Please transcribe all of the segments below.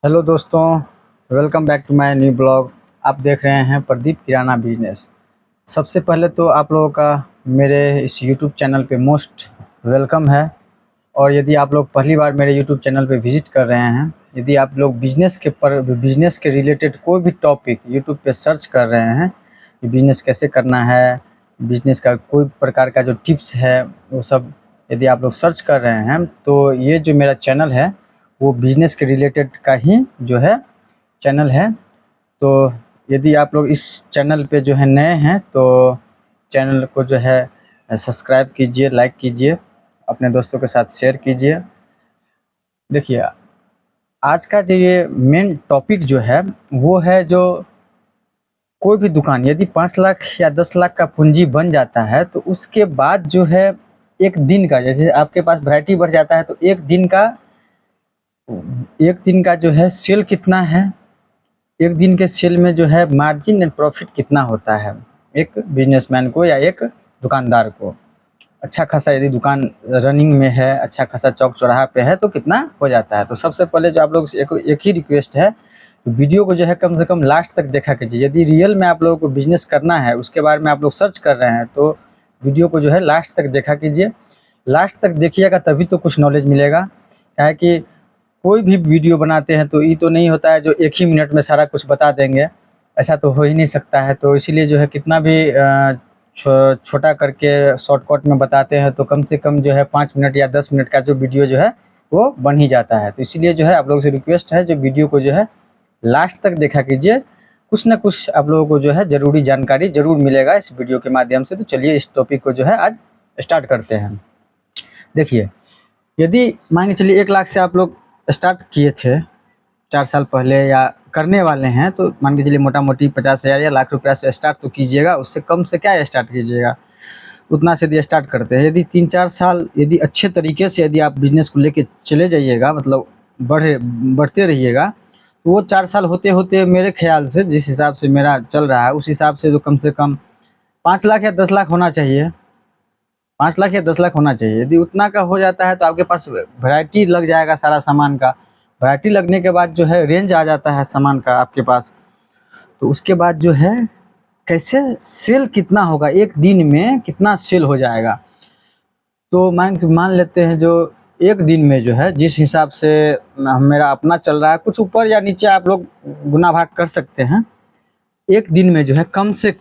Hello दोस्तों, welcome back to my new blog. आप देख रहे हैं प्रदीप किराना बिजनेस। सबसे पहले तो आप लोगों का मेरे इस यूट्यूब चैनल पे मोस्ट वेलकम है। और यदि आप लोग पहली बार मेरे यूट्यूब चैनल पे विज़िट कर रहे हैं, यदि आप लोग बिज़नेस के रिलेटेड कोई भी टॉपिक यूट्यूब पे सर्च कर रहे हैं कि बिज़नेस कैसे करना है, बिज़नेस का कोई प्रकार का जो टिप्स है वो सब यदि आप लोग सर्च कर रहे हैं, तो ये जो मेरा चैनल है वो बिज़नेस के रिलेटेड का ही जो है चैनल है। तो यदि आप लोग इस चैनल पे जो है नए हैं तो चैनल को जो है सब्सक्राइब कीजिए, लाइक कीजिए, अपने दोस्तों के साथ शेयर कीजिए। देखिए, आज का जो ये मेन टॉपिक जो है वो है, जो कोई भी दुकान यदि 5 लाख या 10 लाख का पूंजी बन जाता है तो उसके बाद जो है एक दिन का, जैसे आपके पास वैरायटी बढ़ जाता है तो एक दिन का जो है सेल कितना है, एक दिन के सेल में जो है मार्जिन एंड प्रॉफिट कितना होता है एक बिजनेसमैन को या एक दुकानदार को। अच्छा खासा यदि दुकान रनिंग में है, अच्छा खासा चौक चौराहा पे है तो कितना हो जाता है। तो सबसे पहले जो आप लोग से एक ही रिक्वेस्ट है, वीडियो को जो है कम से कम लास्ट तक देखा कीजिए। यदि रियल में आप लोगों को बिजनेस करना है, उसके बारे में आप लोग सर्च कर रहे हैं, तो वीडियो को जो है लास्ट तक देखा कीजिए। लास्ट तक देखिएगा तभी तो कुछ नॉलेज मिलेगा। क्या है कि कोई भी वीडियो बनाते हैं तो ये तो नहीं होता है जो एक ही मिनट में सारा कुछ बता देंगे, ऐसा तो हो ही नहीं सकता है। तो इसीलिए जो है कितना भी छोटा करके शॉर्टकट में बताते हैं तो कम से कम जो है 5 मिनट या 10 मिनट का जो वीडियो जो है वो बन ही जाता है। तो इसीलिए जो है आप लोगों से रिक्वेस्ट है, जो वीडियो को जो है लास्ट तक देखा कीजिए। कुछ ना कुछ आप लोगों को जो है ज़रूरी जानकारी ज़रूर मिलेगा इस वीडियो के माध्यम से। तो चलिए इस टॉपिक को जो है आज स्टार्ट करते हैं। देखिए, यदि मान के चलिए 1 लाख से आप लोग स्टार्ट किए थे 4 साल पहले या करने वाले हैं, तो मान के चलिए मोटा-मोटी 50,000 या लाख रुपया से स्टार्ट तो कीजिएगा, उससे कम से क्या स्टार्ट कीजिएगा, उतना से यदि स्टार्ट करते हैं। यदि 3-4 साल यदि अच्छे तरीके से यदि आप बिज़नेस को लेके चले जाइएगा, मतलब बढ़ते रहिएगा, तो वो 4 साल होते-होते मेरे ख़्याल से, जिस हिसाब से मेरा चल रहा है, उस हिसाब से तो कम से कम 5 लाख या 10 लाख होना चाहिए। 5 लाख या 10 लाख होना चाहिए। यदि उतना का हो जाता है तो आपके पास वैरायटी लग जाएगा सारा सामान का। वैरायटी लगने के बाद जो है रेंज आ जाता है सामान का आपके पास। तो उसके बाद जो है कैसे सेल कितना होगा, एक दिन में कितना सेल हो जाएगा। तो मान लेते हैं जो एक दिन में जो है जिस हिसाब से मेरा अपना चल रहा है, कुछ ऊपर या नीचे आप लोग गुना भाग कर सकते हैं। एक दिन में जो है कम से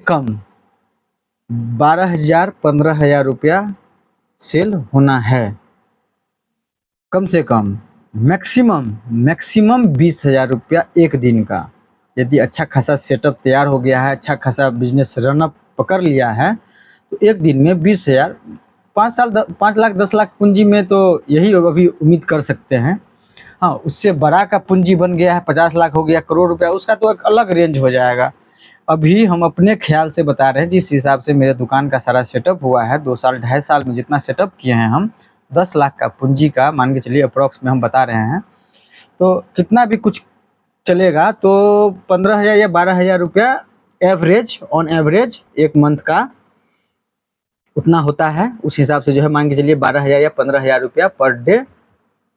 कम 12,000-15,000 रुपया सेल होना है, कम से कम। मैक्सिमम 20,000 रुपया एक दिन का। यदि अच्छा खासा सेटअप तैयार हो गया है, अच्छा खासा बिजनेस रनअप पकड़ लिया है, तो एक दिन में 20,000, 5 लाख 10 लाख पूंजी में तो यही अभी उम्मीद कर सकते हैं। हाँ, उससे बड़ा का पूंजी बन गया है, 50 लाख हो गया, करोड़ रुपया, उसका तो एक अलग रेंज हो जाएगा। अभी हम अपने ख्याल से बता रहे हैं, जिस हिसाब से मेरे दुकान का सारा सेटअप हुआ है, 2 साल 2.5 साल में जितना सेटअप किए हैं हम, 10 लाख का पूंजी का मान के चलिए अप्रॉक्स में हम बता रहे हैं। तो कितना भी कुछ चलेगा तो 15,000 या 12,000 रुपया एवरेज, ऑन एवरेज एक मंथ का उतना होता है। उस हिसाब से जो है मान के चलिए 12,000 या 15,000 रुपया पर डे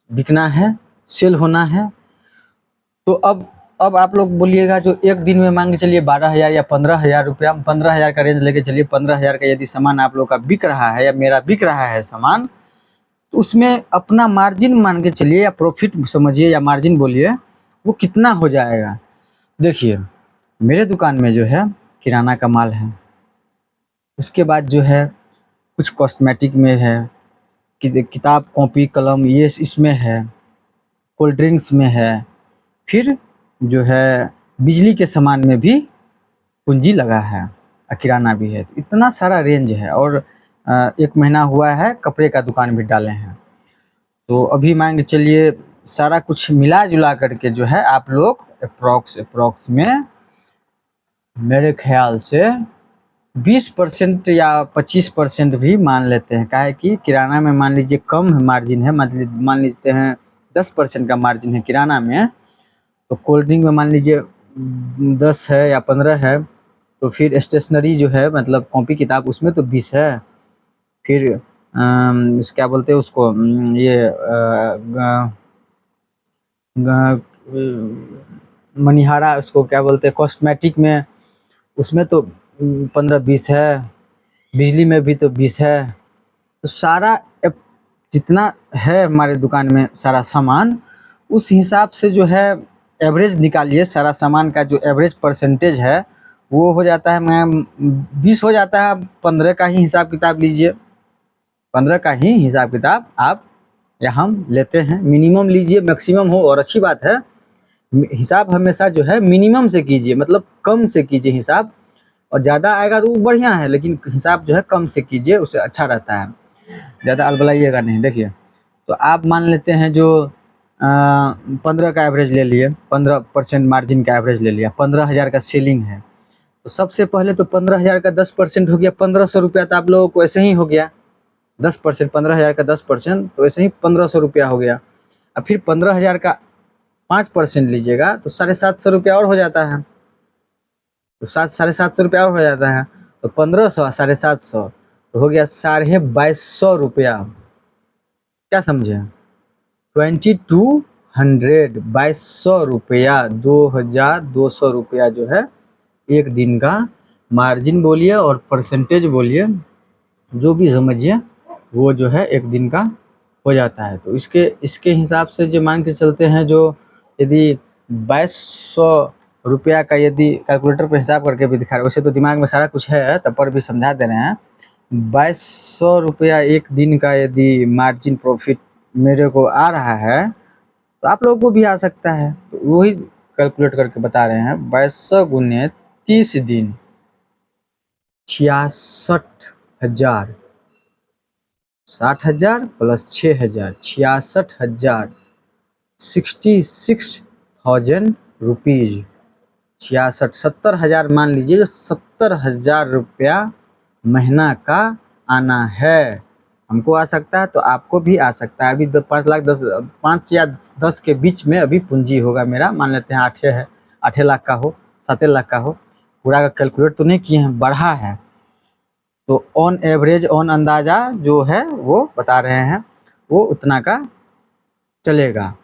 बिकना है, सेल होना है। तो अब आप लोग बोलिएगा, जो एक दिन में मान के चलिए 12,000 या 15,000 रुपया, 15,000 का रेंज लेके चलिए, 15,000 का यदि सामान आप लोग का बिक रहा है या मेरा बिक रहा है सामान, तो उसमें अपना मार्जिन मान के चलिए या प्रॉफिट समझिए या मार्जिन बोलिए, वो कितना हो जाएगा। देखिए, मेरे दुकान में जो है किराना का माल है, उसके बाद जो है कुछ कॉस्मेटिक में है, किताब कॉपी कलम ये इसमें है, कोल्ड ड्रिंक्स में है, फिर जो है बिजली के सामान में भी पूंजी लगा है और किराना भी है। इतना सारा रेंज है। और 1 महीना हुआ है कपड़े का दुकान भी डाले हैं। तो अभी मान के चलिए सारा कुछ मिला जुला करके जो है आप लोग अप्रॉक्स में मेरे ख्याल से 20% या 25% भी मान लेते हैं। क्या है कि किराना में मान लीजिए कम मार्जिन है, मान लेते हैं 10% का मार्जिन है किराना में, तो कोल्ड ड्रिंक में मान लीजिए 10 है या 15 है, तो फिर स्टेशनरी जो है मतलब कॉपी किताब उसमें तो 20 है। फिर क्या बोलते हैं उसको, ये मनिहारा उसको क्या बोलते हैं, कॉस्मेटिक में, उसमें तो 15-20 है, बिजली में भी तो 20 है। तो सारा जितना है हमारे दुकान में सारा सामान, उस हिसाब से जो है एवरेज निकालिए। सारा सामान का जो एवरेज परसेंटेज है वो हो जाता है मैम 20 हो जाता है। 15 का ही हिसाब किताब लीजिए, 15 का ही हिसाब किताब आप या हम लेते हैं। मिनिमम लीजिए, मैक्सिमम हो और अच्छी बात है। हिसाब हमेशा जो है मिनिमम से कीजिए, मतलब कम से कीजिए हिसाब, और ज़्यादा आएगा तो वो बढ़िया है, लेकिन हिसाब जो है कम से कीजिए, उससे अच्छा रहता है। ज़्यादा अलबलाइएगा नहीं। देखिए, तो आप मान लेते हैं जो 15 का एवरेज ले लिए, 15% मार्जिन का एवरेज ले लिया, 15,000 का सेलिंग है। तो सबसे पहले तो 15,000 का 10% हो गया, 1,500 रुपया तो आप लोगों को ऐसे ही हो गया। 10%, 15,000 का 10% तो ऐसे ही 1,500 रुपया हो गया। अब फिर 15,000 का 5% लीजिएगा तो 750 रुपया और हो जाता है। तो 700-750 रुपया और हो जाता है। तो 1,500 750 तो हो गया 2250 रुपया। क्या समझे? 2200, 2200 रुपया, 2,200 रुपया जो है एक दिन का मार्जिन बोलिए और परसेंटेज बोलिए, जो भी समझिए, वो जो है एक दिन का हो जाता है। तो इसके हिसाब से जो मान के चलते हैं, जो यदि 2200 रुपया का यदि कैलकुलेटर पर हिसाब करके भी दिखा रहे, वैसे तो दिमाग में सारा कुछ है तब पर भी समझा दे रहे हैं। 2200 रुपया एक दिन का यदि मार्जिन प्रॉफिट मेरे को आ रहा है तो आप लोगों को भी आ सकता है। तो वही कैलकुलेट करके बता रहे हैं। 2200 गुने 30 दिन, 66,000, 60,000 प्लस 6,000, 66,000, 66,000 रुपीज़, 66, 70,000 मान लीजिए, जो 70,000 रुपया महीना का आना है। हमको आ सकता है तो आपको भी आ सकता है। अभी 5 या 10 के बीच में अभी पूंजी होगा मेरा, मान लेते हैं 8 है, 8 लाख का हो, 7 लाख का हो, पूरा का कैलकुलेट तो नहीं किए हैं, बढ़ा है। तो ऑन एवरेज, ऑन अंदाज़ा जो है वो बता रहे हैं, वो उतना का चलेगा।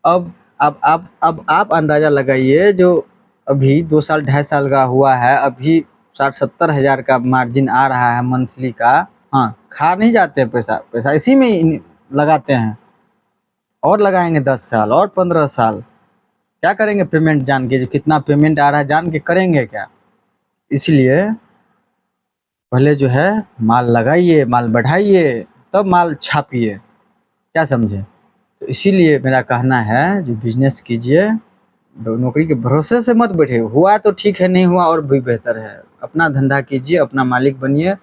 अब आप अंदाज़ा लगाइए, जो अभी 2 साल 2.5 साल का हुआ है, अभी 60-70 हज़ार का मार्जिन आ रहा है मंथली का। हाँ, खा नहीं जाते पैसा, पैसा इसी में ही लगाते हैं, और लगाएंगे 10 साल और 15 साल। क्या करेंगे पेमेंट जान के, जो कितना पेमेंट आ रहा है जान के करेंगे क्या? इसलिए पहले जो है माल लगाइए, माल बढ़ाइए, तब माल छापिए। क्या समझे? तो इसीलिए मेरा कहना है, जो बिजनेस कीजिए, नौकरी के भरोसे से मत बैठिए। हुआ तो ठीक है, नहीं हुआ और भी बेहतर है। अपना धंधा कीजिए, अपना मालिक बनिए।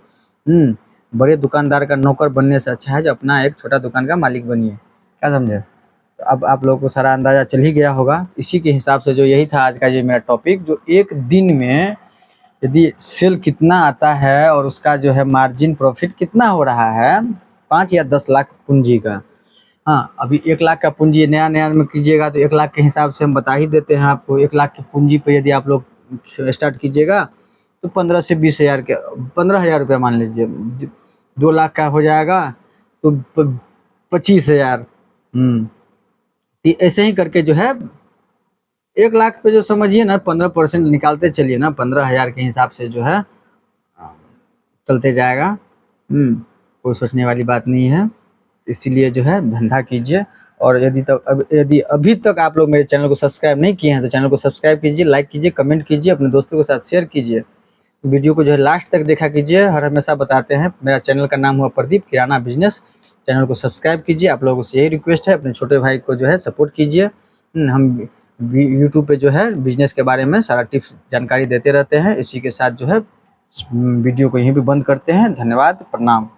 बड़े दुकानदार का नौकर बनने से अच्छा है जो अपना एक छोटा दुकान का मालिक बनिए। क्या समझे? तो अब आप लोगों को सारा अंदाज़ा चल ही गया होगा। इसी के हिसाब से जो यही था आज का जो मेरा टॉपिक, जो एक दिन में यदि सेल कितना आता है और उसका जो है मार्जिन प्रॉफिट कितना हो रहा है, 5 या 10 लाख पूंजी का। हाँ, अभी 1 लाख का पूंजी नया में कीजिएगा तो 1 लाख के हिसाब से हम बता ही देते हैं आपको। 1 लाख की पूंजी पे यदि आप लोग स्टार्ट कीजिएगा तो 15 से 20 हज़ार के, 15,000 रुपया मान लीजिए, 2 लाख का हो जाएगा तो 25,000। तो ऐसे ही करके जो है 1 लाख पे जो समझिए ना 15% निकालते चलिए ना, 15,000 के हिसाब से जो है चलते जाएगा। कोई सोचने वाली बात नहीं है। इसीलिए जो है धंधा कीजिए। और यदि अभी तक आप लोग मेरे चैनल को सब्सक्राइब नहीं किए हैं तो चैनल को सब्सक्राइब कीजिए, लाइक कीजिए, कमेंट कीजिए, अपने दोस्तों के साथ शेयर कीजिए। वीडियो को जो है लास्ट तक देखा कीजिए। हर हमेशा बताते हैं, मेरा चैनल का नाम हुआ प्रदीप किराना बिजनेस। चैनल को सब्सक्राइब कीजिए। आप लोगों से यही रिक्वेस्ट है, अपने छोटे भाई को जो है सपोर्ट कीजिए। हम यूट्यूब पे जो है बिजनेस के बारे में सारा टिप्स जानकारी देते रहते हैं। इसी के साथ जो है वीडियो को यहीं पे बंद करते हैं। धन्यवाद, प्रणाम।